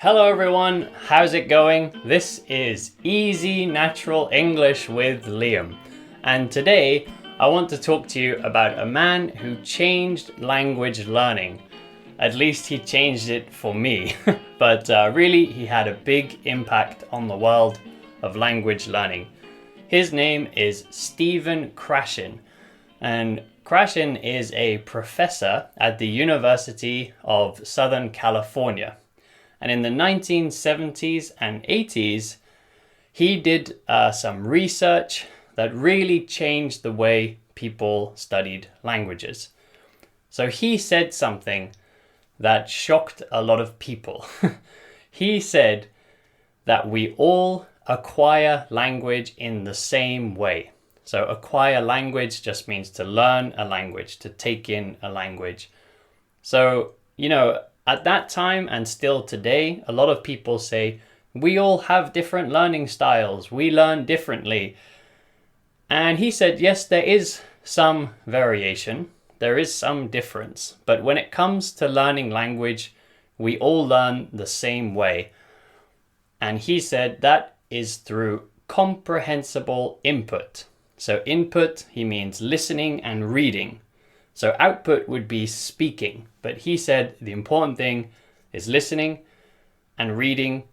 Hello everyone, how's it going? This is Easy Natural English with Liam, and today I want to talk to you about a man who changed language learning. At least he changed it for me, but really he had a big impact on the world of language learning. His name is Stephen Krashen, and Krashen is a professor at the University of Southern California. And in the 1970s and 80s, he did some research that really changed the way people studied languages. So he said something that shocked a lot of people. He said that we all acquire language in the same way. So acquire language just means to learn a language, to take in a language. So, at that time and still today, a lot of people say, we all have different learning styles. We learn differently. And he said, yes, there is some variation. There is some difference. But when it comes to learning language, we all learn the same way. And he said that is through comprehensible input. So input, he means listening and reading. So output would be speaking, but he said the important thing is listening and reading.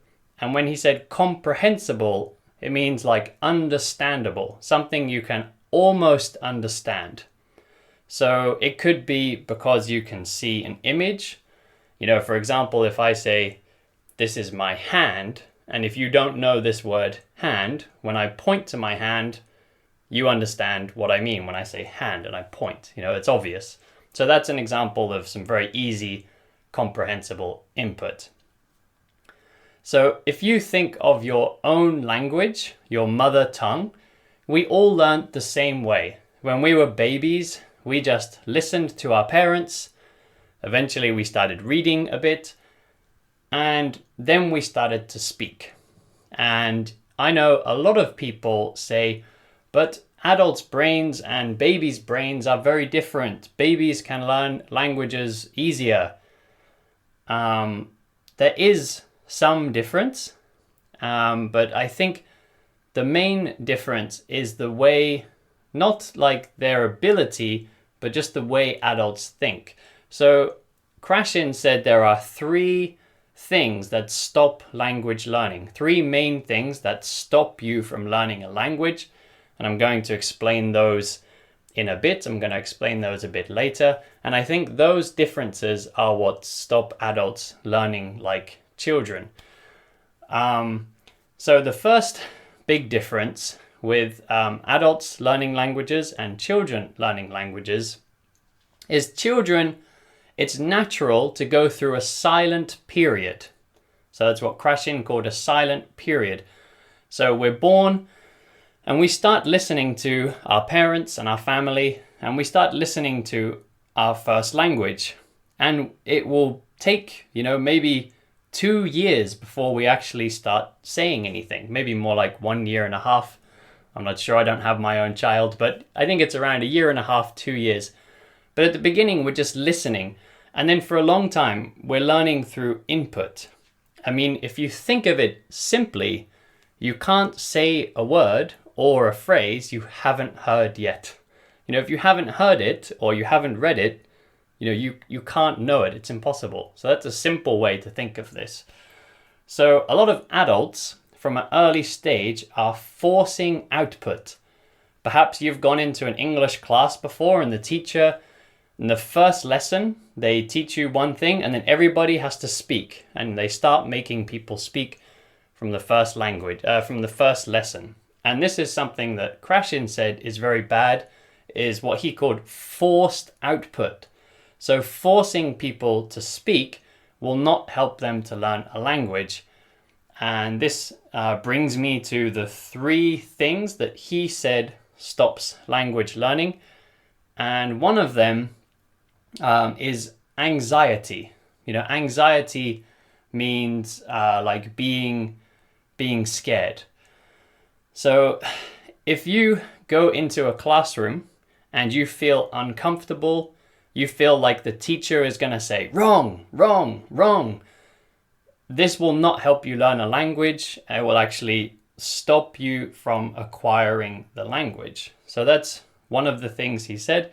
And when he said comprehensible, it means like understandable, something you can almost understand. So it could be because you can see an image. For example, if I say, this is my hand, and if you don't know this word hand, when I point to my hand, you understand what I mean when I say hand and I point. It's obvious. So that's an example of some very easy, comprehensible input. So if you think of your own language, your mother tongue, we all learned the same way. When we were babies, we just listened to our parents. Eventually we started reading a bit, and then we started to speak. And I know a lot of people say, but adults' brains and babies' brains are very different. Babies can learn languages easier. There is some difference, but I think the main difference is the way, not like their ability, but just the way adults think. So Krashen said there are three things that stop language learning. Three main things that stop you from learning a language. And I'm going to explain those in a bit. I'm going to explain those a bit later. And I think those differences are what stop adults learning like children. So the first big difference with adults learning languages and children learning languages is children, it's natural to go through a silent period. So that's what Krashen called a silent period. So we're born, and we start listening to our parents and our family, and we start listening to our first language. And it will take, maybe 2 years before we actually start saying anything. Maybe more like 1.5 years. I'm not sure, I don't have my own child, but I think it's around 1.5 years, 2 years. But at the beginning, we're just listening. And then for a long time, we're learning through input. I mean, if you think of it simply, you can't say a word or a phrase you haven't heard yet. If you haven't heard it or you haven't read it, you can't know it. It's impossible. So that's a simple way to think of this. So a lot of adults from an early stage are forcing output. Perhaps you've gone into an English class before, and the teacher, in the first lesson, they teach you one thing and then everybody has to speak, and they start making people speak from the first language, from the first lesson. And this is something that Krashen said is very bad, is what he called forced output. So forcing people to speak will not help them to learn a language. And this brings me to the three things that he said stops language learning. And one of them is anxiety. Anxiety means like being scared. So if you go into a classroom and you feel uncomfortable, you feel like the teacher is going to say, wrong, wrong, wrong, this will not help you learn a language. It will actually stop you from acquiring the language. So that's one of the things he said.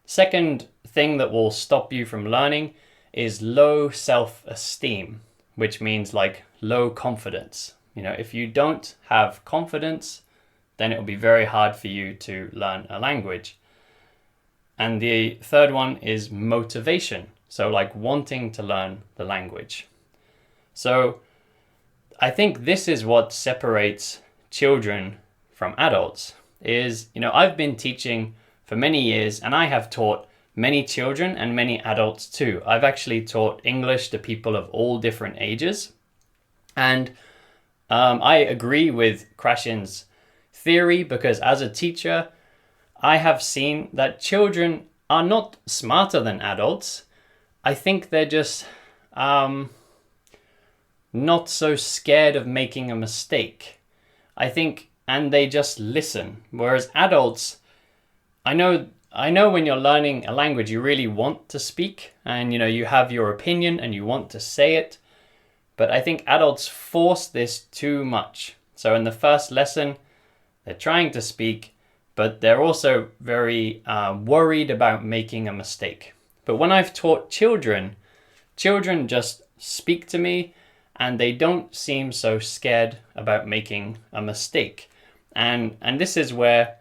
Second thing that will stop you from learning is low self-esteem, which means like low confidence. If you don't have confidence, then it will be very hard for you to learn a language. And the third one is motivation. So like wanting to learn the language. So I think this is what separates children from adults is, I've been teaching for many years and I have taught many children and many adults too. I've actually taught English to people of all different ages. And I agree with Krashen's theory because as a teacher, I have seen that children are not smarter than adults. I think they're just not so scared of making a mistake. And they just listen. Whereas adults, I know when you're learning a language, you really want to speak and, you have your opinion and you want to say it. But I think adults force this too much. So in the first lesson, they're trying to speak, but they're also very worried about making a mistake. But when I've taught children just speak to me and they don't seem so scared about making a mistake. And this is where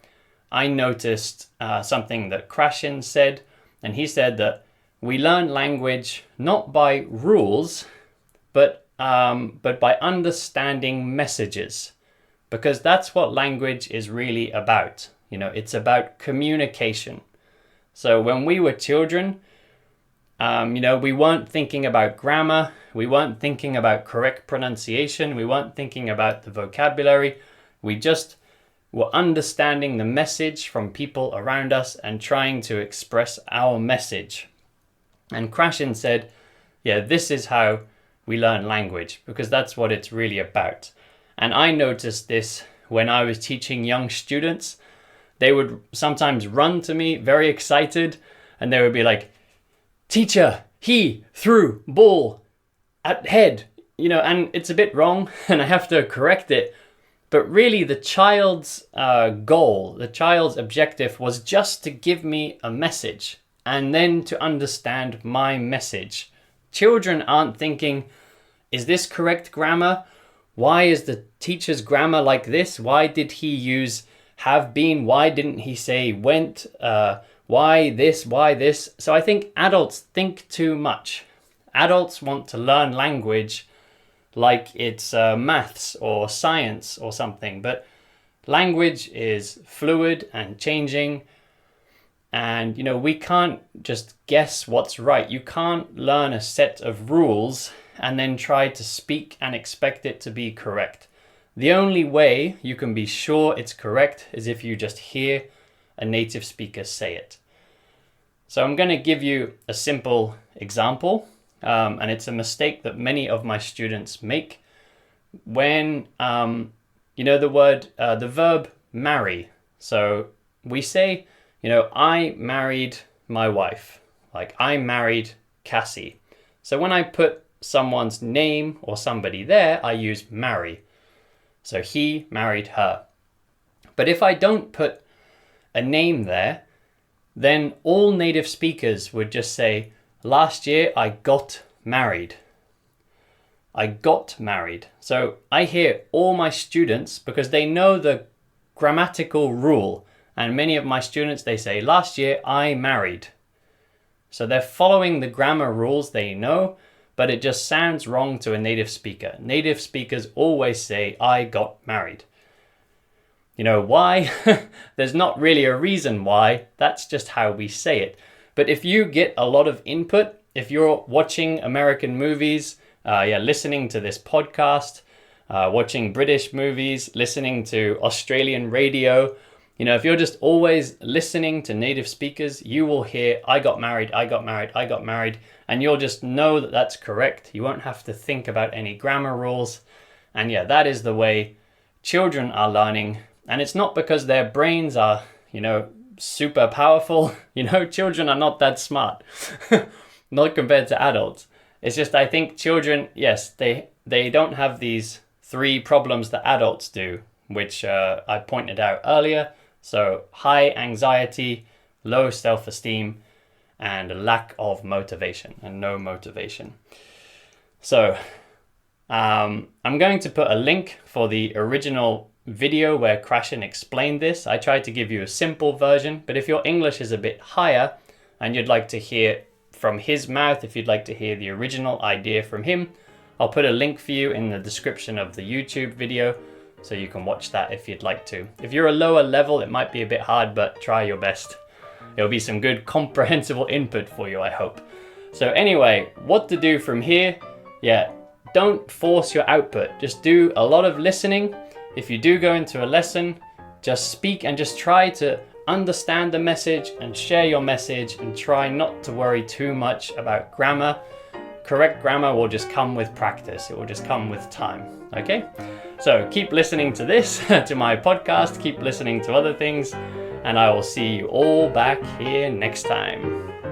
I noticed something that Krashen said, and he said that we learn language not by rules, but by understanding messages, because that's what language is really about. It's about communication. So when we were children, we weren't thinking about grammar, we weren't thinking about correct pronunciation, we weren't thinking about the vocabulary, we just were understanding the message from people around us and trying to express our message. And Krashen said, this is how we learn language, because that's what it's really about. And I noticed this when I was teaching young students. They would sometimes run to me very excited and they would be like, "Teacher, he threw ball at head," and it's a bit wrong and I have to correct it. But really the child's goal, the child's objective was just to give me a message and then to understand my message. Children aren't thinking, is this correct grammar? Why is the teacher's grammar like this? Why did he use have been? Why didn't he say went? Why this? Why this? So I think adults think too much. Adults want to learn language like it's maths or science or something. But language is fluid and changing. And, we can't just guess what's right. You can't learn a set of rules and then try to speak and expect it to be correct. The only way you can be sure it's correct is if you just hear a native speaker say it. So I'm going to give you a simple example, and it's a mistake that many of my students make when, the verb marry. So we say, I married my wife, like I married Cassie. So when I put someone's name or somebody there, I use marry. So he married her. But if I don't put a name there, then all native speakers would just say, last year I got married. I got married. So I hear all my students, because they know the grammatical rule, and many of my students, they say, last year I married. So they're following the grammar rules they know, but it just sounds wrong to a native speaker. Native speakers always say, I got married. You know why? There's not really a reason why. That's just how we say it. But if you get a lot of input, if you're watching American movies, listening to this podcast, watching British movies, listening to Australian radio, if you're just always listening to native speakers, you will hear, I got married, I got married, I got married, and you'll just know that that's correct. You won't have to think about any grammar rules. And that is the way children are learning. And it's not because their brains are, super powerful. Children are not that smart, not compared to adults. It's just I think children, yes, they don't have these 3 problems that adults do, which I pointed out earlier. So high anxiety, low self-esteem, and a lack of motivation and no motivation. So I'm going to put a link for the original video where Krashen explained this. I tried to give you a simple version, but if your English is a bit higher and you'd like to hear from his mouth, if you'd like to hear the original idea from him, I'll put a link for you in the description of the YouTube video so you can watch that if you'd like to. If you're a lower level, it might be a bit hard, but try your best. It'll be some good comprehensible input for you, I hope. So anyway, what to do from here? Yeah, don't force your output. Just do a lot of listening. If you do go into a lesson, just speak and just try to understand the message and share your message, and try not to worry too much about grammar. Correct grammar will just come with practice. It will just come with time. Okay? So keep listening to this, to my podcast, keep listening to other things, and I will see you all back here next time.